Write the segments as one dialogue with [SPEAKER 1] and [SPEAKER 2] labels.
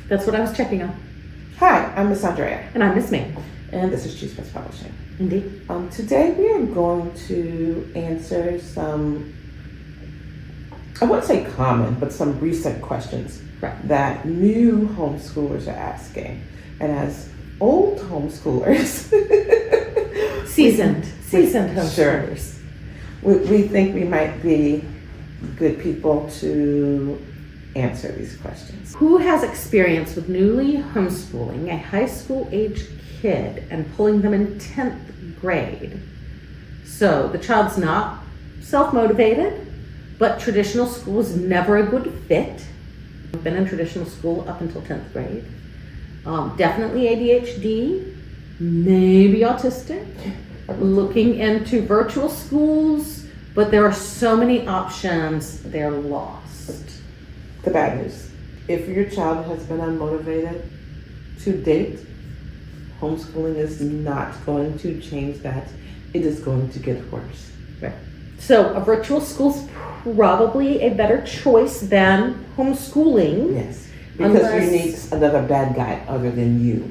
[SPEAKER 1] That's what I was checking on.
[SPEAKER 2] Hi, I'm Miss Andrea.
[SPEAKER 1] And I'm Miss May.
[SPEAKER 2] And this is Choose Best Publishing.
[SPEAKER 1] Indeed.
[SPEAKER 2] Today we are going to answer some, I wouldn't say common, but some recent questions that new homeschoolers are asking. And as old homeschoolers,
[SPEAKER 1] seasoned homeschoolers,
[SPEAKER 2] we think we might be good people to answer these questions.
[SPEAKER 1] Who has experience with newly homeschooling a high school age kid and pulling them in 10th grade? So the child's not self-motivated, but traditional school is never a good fit. I've been in traditional school up until 10th grade. Definitely ADHD, maybe autistic, looking into virtual schools, but there are so many options, they're lost.
[SPEAKER 2] The bad news, if your child has been unmotivated to date, homeschooling is not going to change that. It is going to get worse.
[SPEAKER 1] Right. So a virtual school's probably a better choice than homeschooling.
[SPEAKER 2] Yes, because you need another bad guy other than you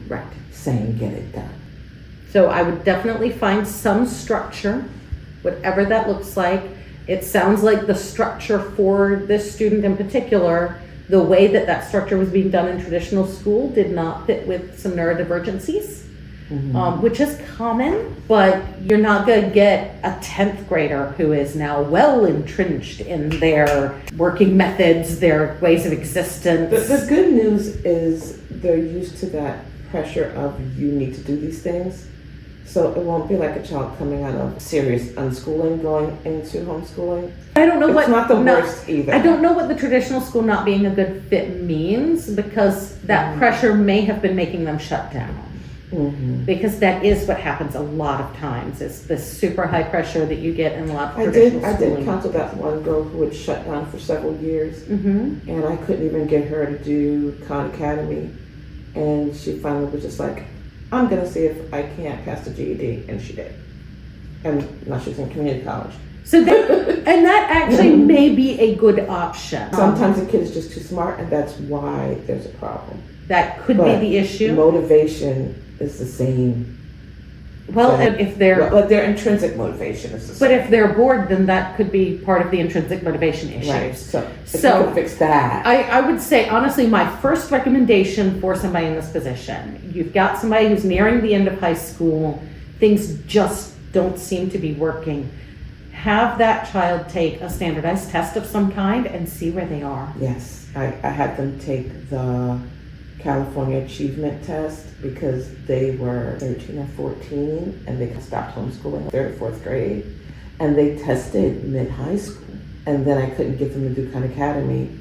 [SPEAKER 2] saying get it done.
[SPEAKER 1] So I would definitely find some structure, whatever that looks like. It sounds like the structure for this student in particular, the way that structure was being done in traditional school did not fit with some neurodivergencies, which is common, but you're not going to get a 10th grader who is now well entrenched in their working methods, their ways of existence.
[SPEAKER 2] The good news is they're used to that pressure of you need to do these things. So it won't be like a child coming out of serious unschooling going into homeschooling.
[SPEAKER 1] I don't know
[SPEAKER 2] it's not the worst either.
[SPEAKER 1] I don't know what the traditional school not being a good fit means, because that pressure may have been making them shut down. Because that is what happens a lot of times. It's this super high pressure that you get in a lot of traditional schooling.
[SPEAKER 2] I did counsel that one girl who had shut down for several years, and I couldn't even get her to do Khan Academy, and she finally was just like, I'm going to see if I can't pass the GED, and she did. And now she's in community college.
[SPEAKER 1] So and that actually may be a good option.
[SPEAKER 2] Sometimes the kid is just too smart, and that's why there's a problem.
[SPEAKER 1] That could be the issue.
[SPEAKER 2] Motivation is the same.
[SPEAKER 1] Well, if they're...
[SPEAKER 2] But their intrinsic motivation is the same.
[SPEAKER 1] But if they're bored, then that could be part of the intrinsic motivation issue.
[SPEAKER 2] Right. So if you could fix that.
[SPEAKER 1] I would say, honestly, my first recommendation for somebody in this position, you've got somebody who's nearing the end of high school, things just don't seem to be working. Have that child take a standardized test of some kind and see where they are.
[SPEAKER 2] Yes. I had them take the California Achievement Test because they were 13 or 14 and they stopped homeschooling in 3rd or 4th grade, and they tested mid-high school, and then I couldn't get them to do Khan Academy,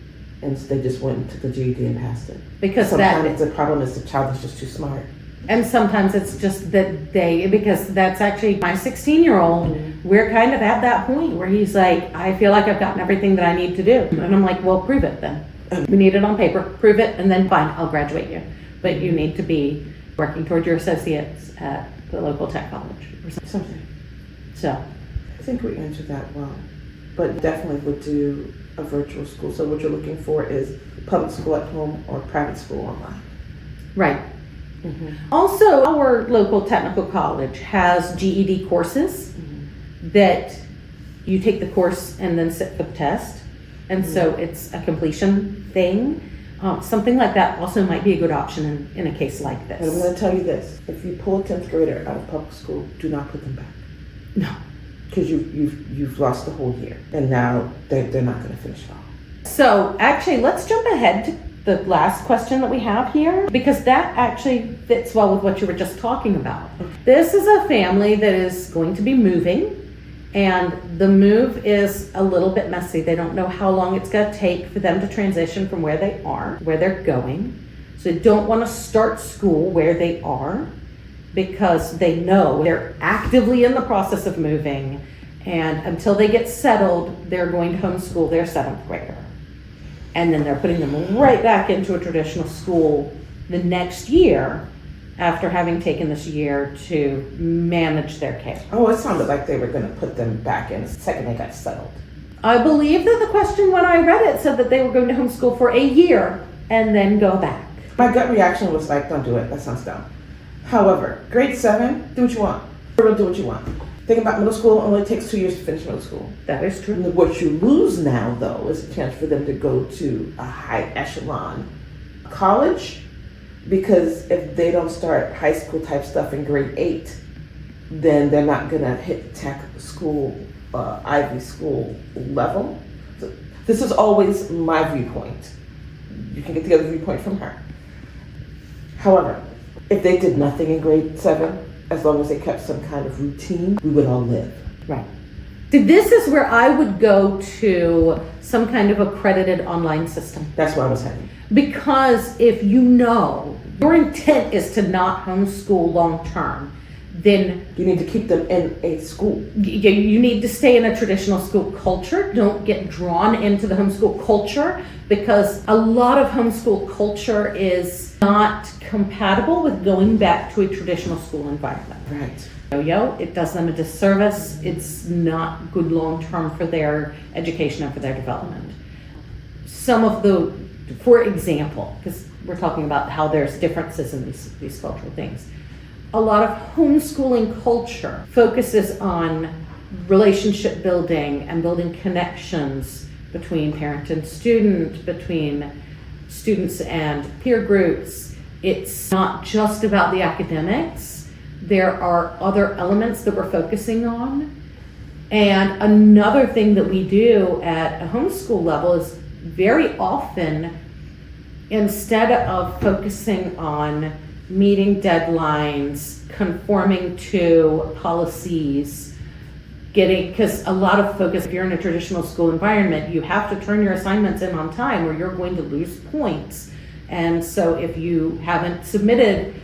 [SPEAKER 2] and so they just went and took the GED and passed it. Because sometimes the problem is the child is just too smart.
[SPEAKER 1] And sometimes it's just that because that's actually my 16-year-old, we're kind of at that point where he's like, I feel like I've gotten everything that I need to do. And I'm like, well, prove it then. We need it on paper, prove it, and then fine, I'll graduate you. But you need to be working toward your associates at the local tech college or something. So
[SPEAKER 2] I think we answered that well, but definitely would do a virtual school. So what you're looking for is public school at home or private school online.
[SPEAKER 1] Right. Also, our local technical college has GED courses that you take the course and then sit for the test. And so it's a completion thing. Something like that also might be a good option in a case like this.
[SPEAKER 2] And I'm going to tell you this. If you pull a 10th grader out of public school, do not put them back.
[SPEAKER 1] No.
[SPEAKER 2] Because you've lost the whole year. And now they're not going to finish it all.
[SPEAKER 1] So actually, let's jump ahead to the last question that we have here, because that actually fits well with what you were just talking about. This is a family that is going to be moving. And the move is a little bit messy. They don't know how long it's going to take for them to transition from where they are, where they're going. So they don't want to start school where they are because they know they're actively in the process of moving. And until they get settled, they're going to homeschool their 7th grader. And then they're putting them right back into a traditional school the next year after having taken this year to manage their care.
[SPEAKER 2] Oh, it sounded like they were going to put them back in the second they got settled.
[SPEAKER 1] I believe that the question when I read it said that they were going to homeschool for a year and then go back.
[SPEAKER 2] My gut reaction was like, don't do it, that sounds dumb. However, grade 7, do what you want. Do what you want. Think about middle school, it only takes 2 years to finish middle school.
[SPEAKER 1] That is true.
[SPEAKER 2] And what you lose now, though, is a chance for them to go to a high echelon college, because if they don't start high school type stuff in grade 8, then they're not gonna hit tech school, Ivy school level. So this is always my viewpoint. You can get the other viewpoint from her. However, if they did nothing in grade 7, as long as they kept some kind of routine, we would all live.
[SPEAKER 1] Right. This is where I would go to some kind of accredited online system.
[SPEAKER 2] That's where I was heading.
[SPEAKER 1] Because if you know your intent is to not homeschool long term, then
[SPEAKER 2] You need to keep them in a school.
[SPEAKER 1] you need to stay in a traditional school culture. Don't get drawn into the homeschool culture, because a lot of homeschool culture is not compatible with going back to a traditional school environment.
[SPEAKER 2] Right.
[SPEAKER 1] It does them a disservice. It's not good long term for their education and for their development. For example, because we're talking about how there's differences in these cultural things, a lot of homeschooling culture focuses on relationship building and building connections between parent and student, between students and peer groups. It's not just about the academics. There are other elements that we're focusing on. And another thing that we do at a homeschool level is very often, instead of focusing on meeting deadlines, conforming to policies, because a lot of focus, if you're in a traditional school environment, you have to turn your assignments in on time or you're going to lose points. And so if you haven't submitted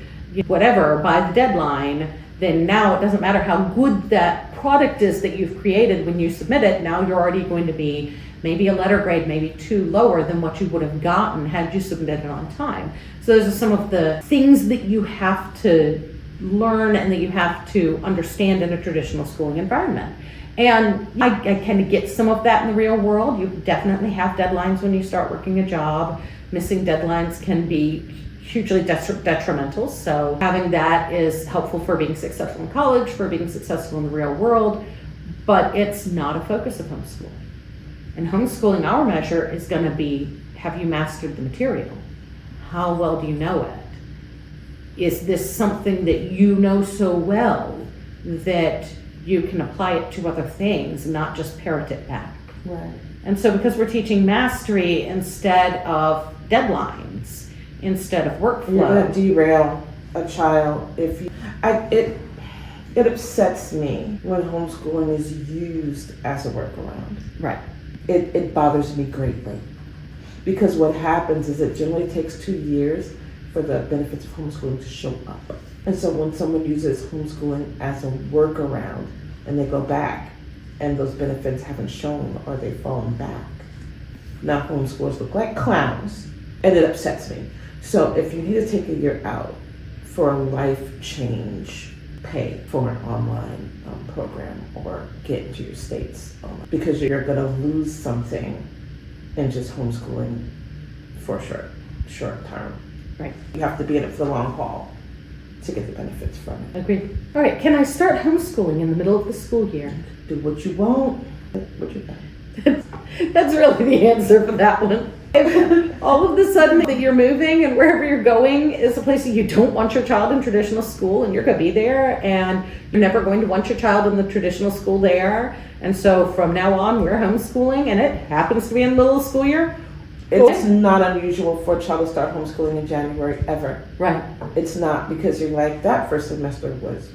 [SPEAKER 1] whatever by the deadline, then now it doesn't matter how good that product is that you've created when you submit it, now you're already going to be maybe a letter grade, maybe 2 lower than what you would have gotten had you submitted it on time. So those are some of the things that you have to learn and that you have to understand in a traditional schooling environment. And I kind of get some of that in the real world. You definitely have deadlines when you start working a job. Missing deadlines can be hugely detrimental. So having that is helpful for being successful in college, for being successful in the real world, but it's not a focus of homeschooling. And homeschooling, our measure is going to be, have you mastered the material? How well do you know it? Is this something that you know so well that you can apply it to other things, not just parrot it back?
[SPEAKER 2] Right.
[SPEAKER 1] And so because we're teaching mastery instead of deadlines, instead of workflow.
[SPEAKER 2] You're going to derail a child if you... It upsets me when homeschooling is used as a workaround.
[SPEAKER 1] Right.
[SPEAKER 2] It bothers me greatly. Because what happens is it generally takes 2 years for the benefits of homeschooling to show up. And so when someone uses homeschooling as a workaround and they go back and those benefits haven't shown or they've fallen back, now homeschoolers look like clowns, and it upsets me. So if you need to take a year out for a life change, pay for an online program or get into your state's because you're going to lose something in just homeschooling for short term.
[SPEAKER 1] Right.
[SPEAKER 2] You have to be in it for the long haul to get the benefits from it.
[SPEAKER 1] Agreed. All right, can I start homeschooling in the middle of the school year?
[SPEAKER 2] Do what you want. What you want.
[SPEAKER 1] That's really the answer for that one. If all of a sudden that you're moving and wherever you're going is a place that you don't want your child in traditional school and you're going to be there and you're never going to want your child in the traditional school there. And so from now on, we're homeschooling and it happens to be in the middle of the school year.
[SPEAKER 2] It's not unusual for a child to start homeschooling in January ever.
[SPEAKER 1] Right.
[SPEAKER 2] It's not, because you're like, that first semester was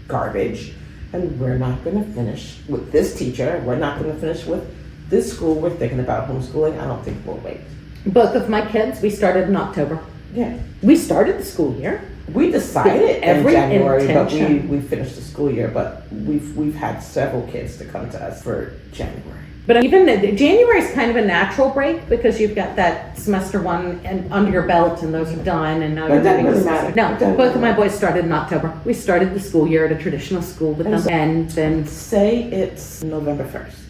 [SPEAKER 2] garbage and we're not going to finish with this teacher. We're not going to finish with this school. We're thinking about homeschooling. I don't think we'll wait.
[SPEAKER 1] Both of my kids, we started in October.
[SPEAKER 2] Yeah.
[SPEAKER 1] We started the school year.
[SPEAKER 2] We decided
[SPEAKER 1] Every
[SPEAKER 2] in January,
[SPEAKER 1] intention.
[SPEAKER 2] but we finished the school year, but we've had several kids to come to us for January.
[SPEAKER 1] But even January is kind of a natural break because you've got that semester 1 and under your belt and those are done and now
[SPEAKER 2] But
[SPEAKER 1] you're
[SPEAKER 2] that
[SPEAKER 1] moving to
[SPEAKER 2] doesn't
[SPEAKER 1] semester.
[SPEAKER 2] matter.
[SPEAKER 1] No, both of my boys started in October. We started the school year at a traditional school with them and then
[SPEAKER 2] Say it's November 1st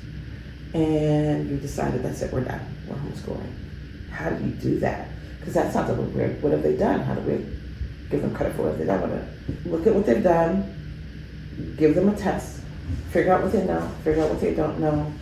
[SPEAKER 2] and you decided that's it, we're done, we're homeschooling. How do you do that? because that sounds a little weird. What have they done? How do we give them credit for what they've done with it? Look at what they've done, give them a test, figure out what they know, figure out what they don't know,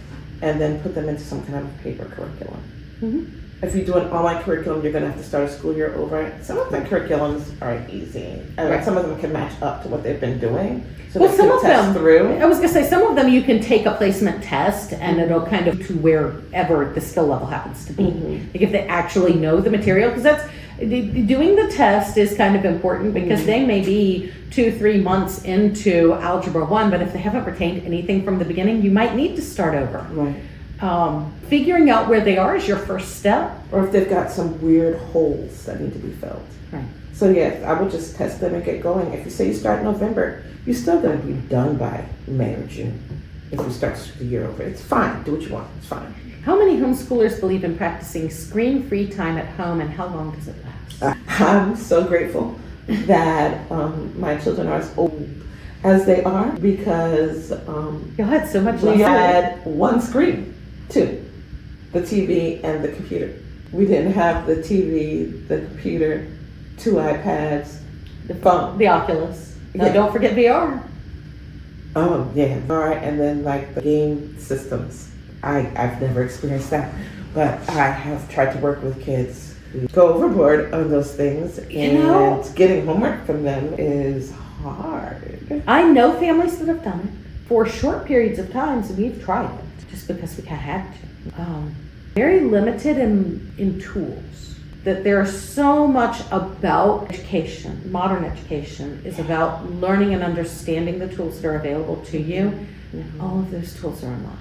[SPEAKER 2] and then put them into some kind of paper curriculum.
[SPEAKER 1] Mm-hmm.
[SPEAKER 2] If you do an online curriculum, you're going to have to start a school year over. Some of the curriculums are easy.
[SPEAKER 1] Right.
[SPEAKER 2] Some of them can match up to what they've been doing. So
[SPEAKER 1] Well,
[SPEAKER 2] they
[SPEAKER 1] some
[SPEAKER 2] can
[SPEAKER 1] of
[SPEAKER 2] test
[SPEAKER 1] them,
[SPEAKER 2] through.
[SPEAKER 1] I was gonna say, some of them you can take a placement test and it'll kind of to wherever the skill level happens to be.
[SPEAKER 2] Mhm.
[SPEAKER 1] Like if they actually know the material, because that's, doing the test is kind of important because they may be 2-3 months into Algebra 1, but if they haven't retained anything from the beginning, you might need to start over.
[SPEAKER 2] Right.
[SPEAKER 1] Figuring out where they are is your first step.
[SPEAKER 2] Or if they've got some weird holes that need to be filled.
[SPEAKER 1] Right.
[SPEAKER 2] So yes, I would just test them and get going. If you say you start in November, you're still going to be done by May or June. If you start the year over, it's fine. Do what you want. It's fine.
[SPEAKER 1] How many homeschoolers believe in practicing screen-free time at home, and how long does it last?
[SPEAKER 2] I'm so grateful that my children are as old as they are because
[SPEAKER 1] Y'all had so much
[SPEAKER 2] we
[SPEAKER 1] less.
[SPEAKER 2] had one screen, two, the TV and the computer. We didn't have the TV, the computer, 2 iPads, the phone.
[SPEAKER 1] The Oculus. No,
[SPEAKER 2] Yeah.
[SPEAKER 1] don't forget VR.
[SPEAKER 2] Oh yeah, all right, and then like the game systems. I've never experienced that, but I have tried to work with kids who go overboard on those things, and getting homework from them is hard.
[SPEAKER 1] I know families that have done it for short periods of times, and we've tried it just because we kind of had to. Very limited in tools. That there's so much about education. Modern education is about learning and understanding the tools that are available to you. All of those tools are online.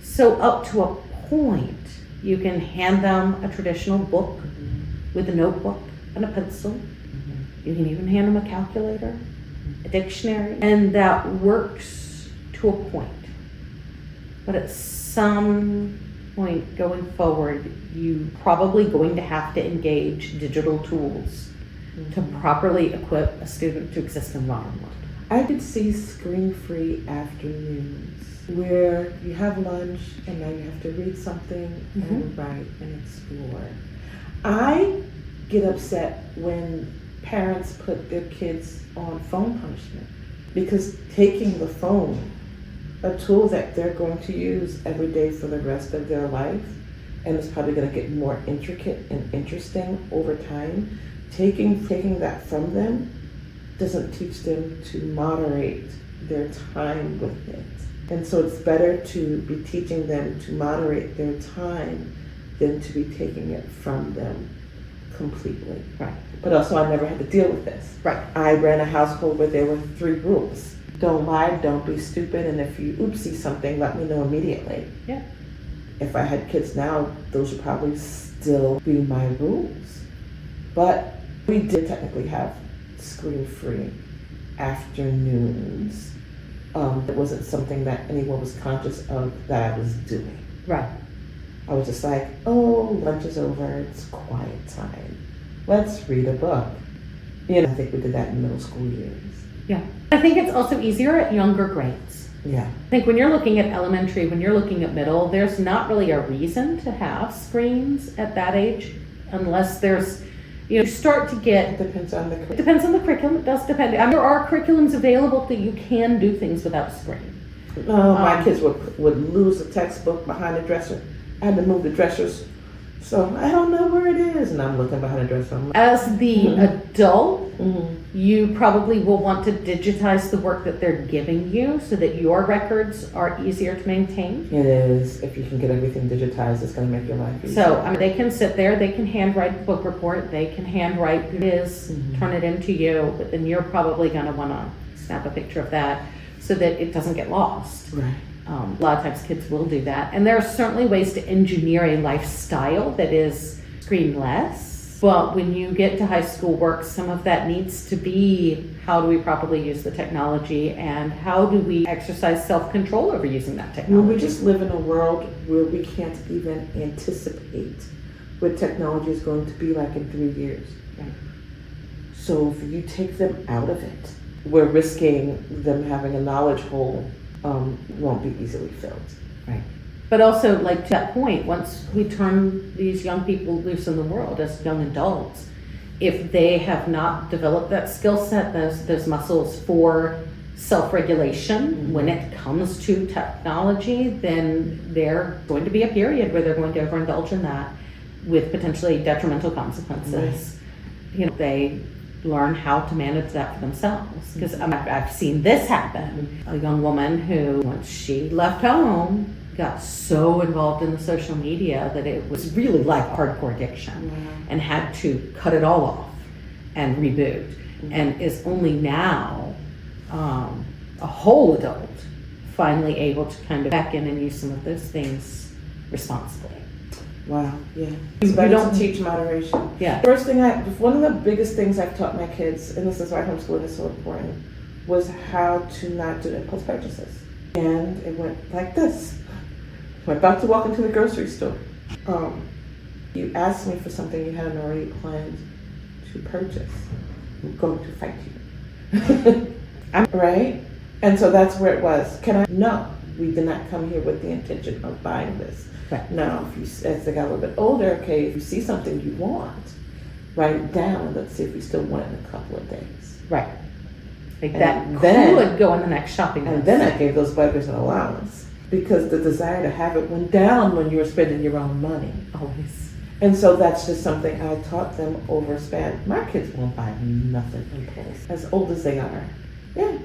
[SPEAKER 1] So up to a point, you can hand them a traditional book with a notebook and a pencil. You can even hand them a calculator, a dictionary, and that works to a point. But at some point going forward, you probably going to have to engage digital tools to properly equip a student to exist in modern world.
[SPEAKER 2] I could see screen-free afternoons where you have lunch and now you have to read something and write and explore. I get upset when parents put their kids on phone punishment because taking the phone, a tool that they're going to use every day for the rest of their life, and it's probably going to get more intricate and interesting over time, taking that from them doesn't teach them to moderate their time with it. And so it's better to be teaching them to moderate their time than to be taking it from them completely.
[SPEAKER 1] Right.
[SPEAKER 2] But also I never had to deal with this.
[SPEAKER 1] Right.
[SPEAKER 2] I ran a household where there were 3 rules. Don't lie, don't be stupid, and if you oopsie something, let me know immediately.
[SPEAKER 1] Yeah.
[SPEAKER 2] If I had kids now, those would probably still be my rules. But we did technically have screen-free afternoons. It wasn't something that anyone was conscious of that I was doing.
[SPEAKER 1] Right.
[SPEAKER 2] I was just like, oh, lunch is over, it's quiet time. Let's read a book. I think we did that in middle school years.
[SPEAKER 1] Yeah. I think it's also easier at younger grades.
[SPEAKER 2] Yeah.
[SPEAKER 1] I think when you're looking at elementary, when you're looking at middle, there's not really a reason to have screens at that age unless there's, you start to get...
[SPEAKER 2] It depends on the
[SPEAKER 1] It depends on the curriculum. It does depend. There are curriculums available that you can do things without a screen.
[SPEAKER 2] Oh, my kids would lose a textbook behind the dresser. I had to move the dressers, so I don't know where it is, and I'm looking behind the dresser.
[SPEAKER 1] As the adult, you probably will want to digitize the work that they're giving you so that your records are easier to maintain.
[SPEAKER 2] It is. If you can get everything digitized, it's going to make your life easier.
[SPEAKER 1] So they can sit there, they can handwrite the book report, they can handwrite who it is, turn it into you, but then you're probably going to want to snap a picture of that so that it doesn't get lost.
[SPEAKER 2] Right.
[SPEAKER 1] A lot of times kids will do that. And there are certainly ways to engineer a lifestyle that is screenless. But when you get to high school work, some of that needs to be how do we properly use the technology and how do we exercise self-control over using that technology.
[SPEAKER 2] We just live in a world where we can't even anticipate what technology is going to be like in 3 years.
[SPEAKER 1] Right.
[SPEAKER 2] So if you take them out of it, we're risking them having a knowledge hole won't be easily filled.
[SPEAKER 1] Right. But also, like to that point, once we turn these young people loose in the world as young adults, if they have not developed that skill set, those muscles for self-regulation when it comes to technology, then there's going to be a period where they're going to overindulge in that with potentially detrimental consequences. You know, they learn how to manage that for themselves. Because I've seen this happen. A young woman who, once she left home, got so involved in the social media that it was really like hardcore addiction and had to cut it all off and reboot, and is only now a whole adult finally able to kind of back in and use some of those things responsibly.
[SPEAKER 2] Wow, yeah. It's better to teach moderation.
[SPEAKER 1] Yeah.
[SPEAKER 2] One of the biggest things I've taught my kids, and this is why homeschooling is so important, was how to not do impulse purchases. And it went like this. I'm about to walk into the grocery store. You asked me for something you hadn't already planned to purchase. I'm going to fight you. Right? And so that's where it was. No, we did not come here with the intention of buying this.
[SPEAKER 1] Right.
[SPEAKER 2] Now, as they got a little bit older, okay, if you see something you want, write it down and let's see if you still want it in a couple of days.
[SPEAKER 1] Right. Like
[SPEAKER 2] And
[SPEAKER 1] that
[SPEAKER 2] then-
[SPEAKER 1] could go on the next shopping list.
[SPEAKER 2] And then I gave those buggers an allowance because the desire to have it went down when you were spending your own money.
[SPEAKER 1] Always.
[SPEAKER 2] And so that's just something I taught them over a span. My kids won't buy nothing impulse, as old as they are. Yeah.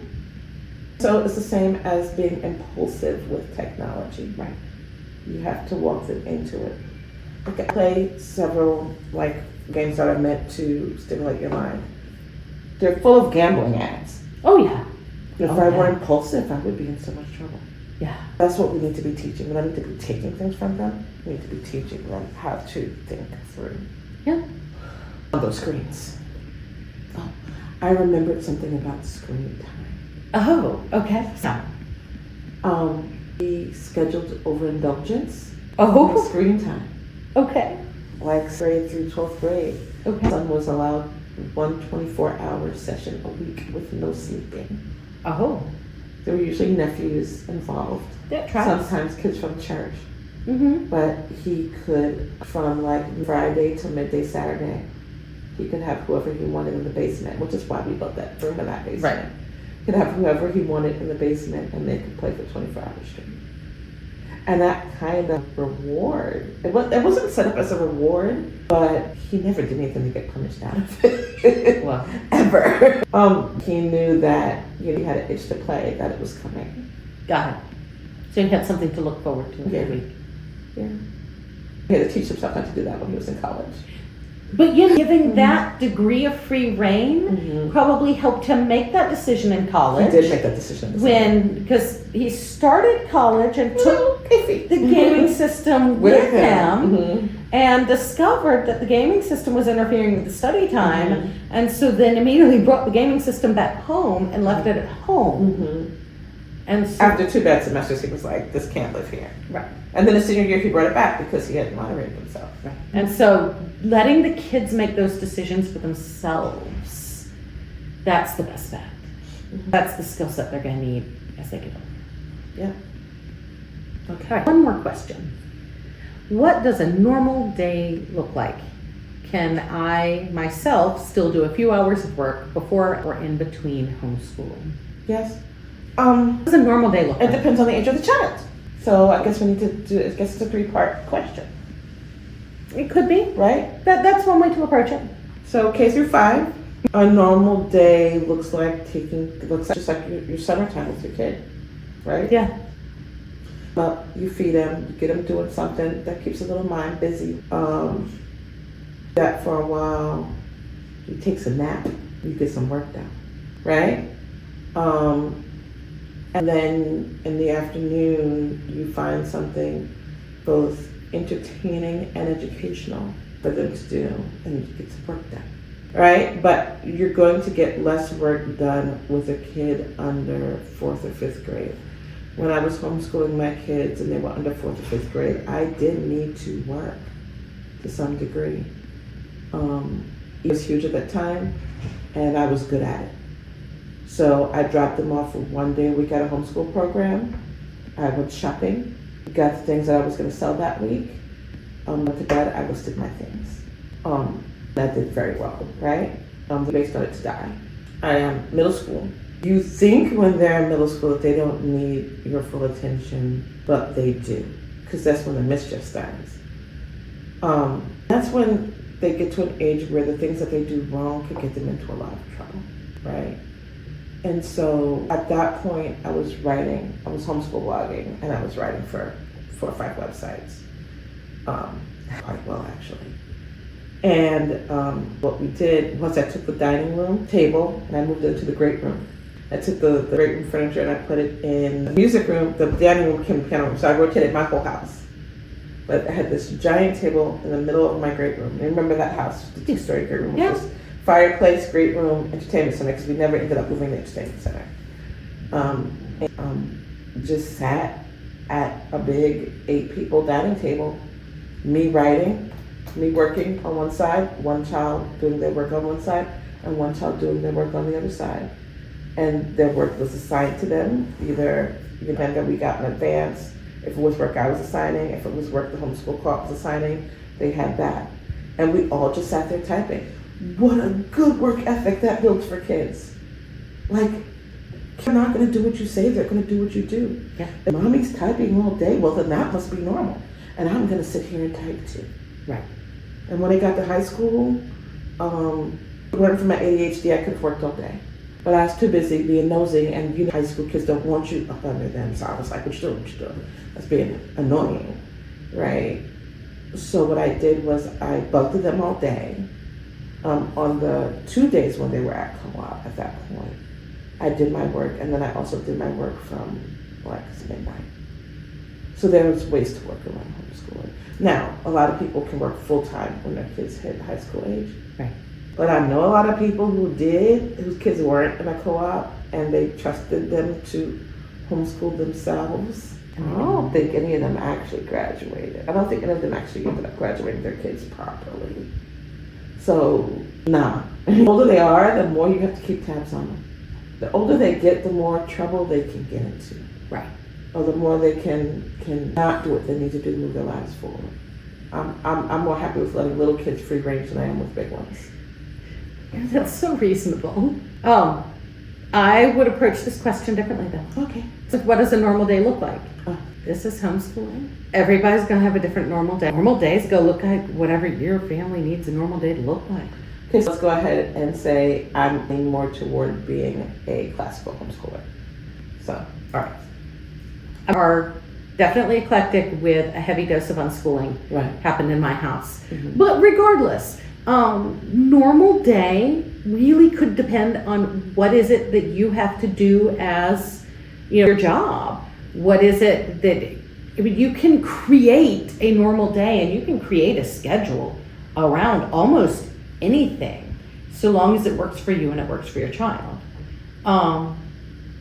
[SPEAKER 2] So it's the same as being impulsive with technology.
[SPEAKER 1] Right.
[SPEAKER 2] You have to walk them into it. Okay. Play several games that are meant to stimulate your mind. They're full of gambling ads.
[SPEAKER 1] Oh yeah.
[SPEAKER 2] If I were impulsive, I would be in so much trouble.
[SPEAKER 1] Yeah.
[SPEAKER 2] That's what we need to be teaching. We don't need to be taking things from them. We need to be teaching them how to think through.
[SPEAKER 1] Yeah.
[SPEAKER 2] On those screens. Oh, I remembered something about screen time.
[SPEAKER 1] Oh, okay. So.
[SPEAKER 2] We scheduled overindulgence
[SPEAKER 1] Oh.
[SPEAKER 2] of screen time.
[SPEAKER 1] Okay.
[SPEAKER 2] Like grade through 12th grade.
[SPEAKER 1] Okay.
[SPEAKER 2] My son was allowed one 24-hour session a week with no sleeping.
[SPEAKER 1] Oh.
[SPEAKER 2] There were usually nephews involved.
[SPEAKER 1] That tracks.
[SPEAKER 2] Sometimes kids from church.
[SPEAKER 1] Mm-hmm.
[SPEAKER 2] But he could, from Friday to midday Saturday, he could have whoever he wanted in the basement, which is why we built that room in that basement.
[SPEAKER 1] Right.
[SPEAKER 2] He could have whoever he wanted in the basement and they could play for 24 hours straight. And that kind of reward, it wasn't set up as a reward, but he never did anything to get punished out of it.
[SPEAKER 1] Well.
[SPEAKER 2] Ever. He knew that he had an itch to play, that it was coming.
[SPEAKER 1] Got it. So you had something to look forward to every week.
[SPEAKER 2] Yeah. He had to teach himself how to do that when he was in college.
[SPEAKER 1] But giving that degree of free reign probably helped him make that decision in college.
[SPEAKER 2] He did make that decision.
[SPEAKER 1] Because he started college and took the gaming system with him and discovered that the gaming system was interfering with the study time, and so then immediately brought the gaming system back home and left it at home. And so,
[SPEAKER 2] after 2 bad semesters, he was like, "This can't live here."
[SPEAKER 1] right.
[SPEAKER 2] And then his senior year, he brought it back because he hadn't moderated himself.
[SPEAKER 1] Right. And so letting the kids make those decisions for themselves, that's the best bet. That's the skill set they're going to need as they get older.
[SPEAKER 2] Yeah.
[SPEAKER 1] Okay. All right, one more question. What does a normal day look like? Can I myself still do a few hours of work before or in between homeschooling?
[SPEAKER 2] Yes.
[SPEAKER 1] What does a normal day look
[SPEAKER 2] It
[SPEAKER 1] like?
[SPEAKER 2] depends on the age of the child. So I guess we need to do. I guess it's a 3-part question,
[SPEAKER 1] It could be.
[SPEAKER 2] right?
[SPEAKER 1] That's one way to approach it.
[SPEAKER 2] So K through 5, a normal day looks like just like your summertime with your kid, right?
[SPEAKER 1] Yeah.
[SPEAKER 2] But you feed him, you get him doing something that keeps his little mind busy. That for a while, he takes a nap, you get some work done, right? And then in the afternoon, you find something both entertaining and educational for them to do, and you get some work done, right? But you're going to get less work done with a kid under 4th or 5th grade. When I was homeschooling my kids and they were under 4th or 5th grade, I did need to work to some degree. It was huge at that time, and I was good at it. So I dropped them off for 1 day a week at a homeschool program. I went shopping, got the things that I was going to sell that week. Went to bed, I listed my things. That did very well, right? They started to die. I am middle school. You think when they're in middle school that they don't need your full attention, but they do, because that's when the mischief starts. That's when they get to an age where the things that they do wrong could get them into a lot of trouble, right? And so at that point, I was homeschool blogging, and I was writing for 4 or 5 websites. Quite well, actually. And what we did was I took the dining room table and I moved it into the great room. I took the great room furniture and I put it in the music room. The dining room became the piano room, so I rotated my whole house. But I had this giant table in the middle of my great room. And remember that house, the 2-story great room, which was fireplace, great room, entertainment center, because we never ended up moving the entertainment center. Just sat at a big 8-people dining table, me writing, me working on one side, one child doing their work on one side, and one child doing their work on the other side. And their work was assigned to them, either that we got in advance. If it was work I was assigning, if it was work the homeschool co-op was assigning, they had that. And we all just sat there typing. What a good work ethic that builds for kids. Like, they're not going to do what you say, they're going to do what you do.
[SPEAKER 1] Yeah.
[SPEAKER 2] If mommy's typing all day, well, then that must be normal. And I'm going to sit here and type too.
[SPEAKER 1] Right.
[SPEAKER 2] And when I got to high school, learning from my ADHD, I could have worked all day. But I was too busy being nosy, and high school kids don't want you up under them. So I was like, what you doing? That's being annoying, right? So what I did was I bugged them all day. On the 2 days when they were at co-op at that point, I did my work, and then I also did my work from midnight. So there was ways to work around homeschooling. Now, a lot of people can work full-time when their kids hit high school age.
[SPEAKER 1] Right.
[SPEAKER 2] But I know a lot of people whose kids weren't in a co-op, and they trusted them to homeschool themselves. I don't think any of them actually graduated. I don't think any of them actually ended up graduating their kids properly. So, nah. The older they are, the more you have to keep tabs on them. The older they get, the more trouble they can get into.
[SPEAKER 1] Right.
[SPEAKER 2] Or the more they can not do what they need to do to move their lives forward. I'm more happy with letting little kids free range than I am with big ones.
[SPEAKER 1] That's so reasonable. I would approach this question differently though.
[SPEAKER 2] Okay.
[SPEAKER 1] So what does a normal day look like? This is homeschooling. Everybody's gonna have a different normal day. Normal days go look like whatever your family needs a normal day to look like.
[SPEAKER 2] Okay, so let's go ahead and say I'm leaning more toward being a classical homeschooler. So, all right.
[SPEAKER 1] Are definitely eclectic with a heavy dose of unschooling happened in my house. Mm-hmm. But regardless, normal day really could depend on what is it that you have to do as your job. What is it that you can create a normal day, and you can create a schedule around almost anything so long as it works for you and it works for your child.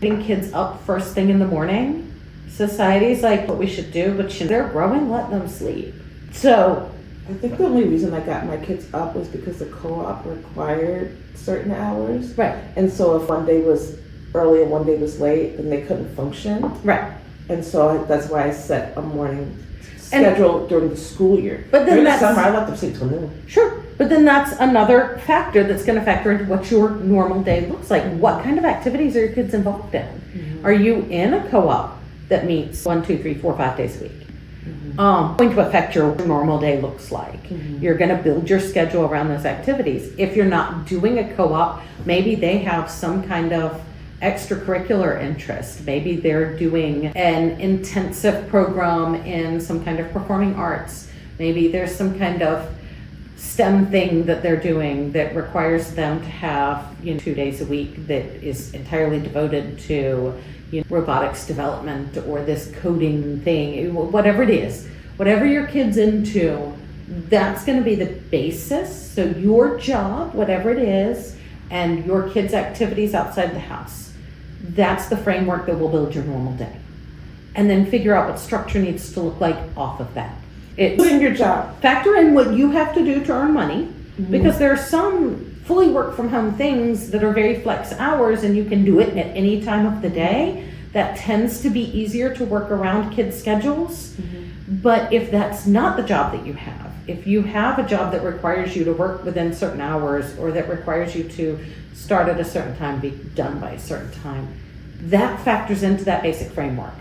[SPEAKER 1] Getting kids up first thing in the morning, society's like what we should do, but they're growing, let them sleep. So
[SPEAKER 2] I think the only reason I got my kids up was because the co-op required certain hours.
[SPEAKER 1] Right.
[SPEAKER 2] And so if one day was early and one day was late, then they couldn't function.
[SPEAKER 1] Right.
[SPEAKER 2] And so that's why I set a morning schedule during the school year.
[SPEAKER 1] But then
[SPEAKER 2] during the summer, I let them sleep till noon.
[SPEAKER 1] Sure. But then that's another factor that's going to factor into what your normal day looks like. What kind of activities are your kids involved in? Mm-hmm. Are you in a co-op that meets 1, 2, 3, 4, 5 days a week? Mm-hmm. Going to affect your normal day looks like. Mm-hmm. You're going to build your schedule around those activities. If you're not doing a co-op, maybe they have some kind of extracurricular interest. Maybe they're doing an intensive program in some kind of performing arts. Maybe there's some kind of STEM thing that they're doing that requires them to have 2 days a week that is entirely devoted to robotics development or this coding thing, whatever it is, whatever your kid's into, that's going to be the basis. So your job, whatever it is, and your kids' activities outside the house, that's the framework that will build your normal day. And then figure out what structure needs to look like off of that.
[SPEAKER 2] It's in your job.
[SPEAKER 1] Factor in what you have to do to earn money, because there are some fully work from home things that are very flex hours and you can do it at any time of the day. that tends to be easier to work around kids' schedules.
[SPEAKER 2] Mm-hmm.
[SPEAKER 1] But if that's not the job that you have, if you have a job that requires you to work within certain hours, or that requires you to start at a certain time, be done by a certain time, that factors into that basic framework.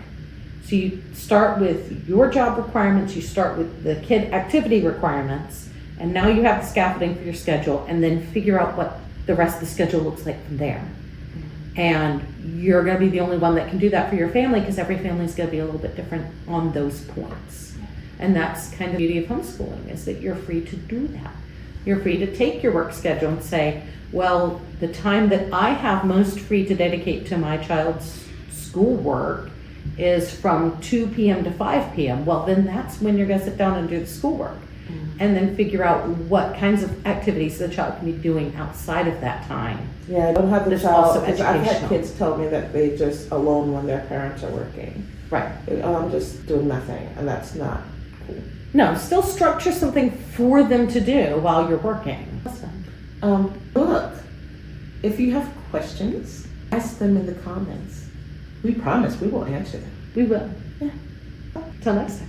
[SPEAKER 1] So you start with your job requirements, you start with the kid activity requirements, and now you have the scaffolding for your schedule, and then figure out what the rest of the schedule looks like from there. And you're going to be the only one that can do that for your family, because every family is going to be a little bit different on those points. And that's kind of the beauty of homeschooling, is that you're free to do that. You're free to take your work schedule and say, well, the time that I have most free to dedicate to my child's schoolwork is from 2 p.m. to 5 p.m. Well, then that's when you're going to sit down and do the schoolwork. And then figure out what kinds of activities the child can be doing outside of that time.
[SPEAKER 2] Yeah, I don't have the
[SPEAKER 1] There's
[SPEAKER 2] child,
[SPEAKER 1] also
[SPEAKER 2] because I've had
[SPEAKER 1] educational.
[SPEAKER 2] kids tell me that they just alone when their parents are working.
[SPEAKER 1] Right.
[SPEAKER 2] I'm just doing nothing, and that's not cool.
[SPEAKER 1] No, still structure something for them to do while you're working.
[SPEAKER 2] Look, if you have questions, ask them in the comments. We promise we will answer them.
[SPEAKER 1] We will.
[SPEAKER 2] Yeah.
[SPEAKER 1] Till next time.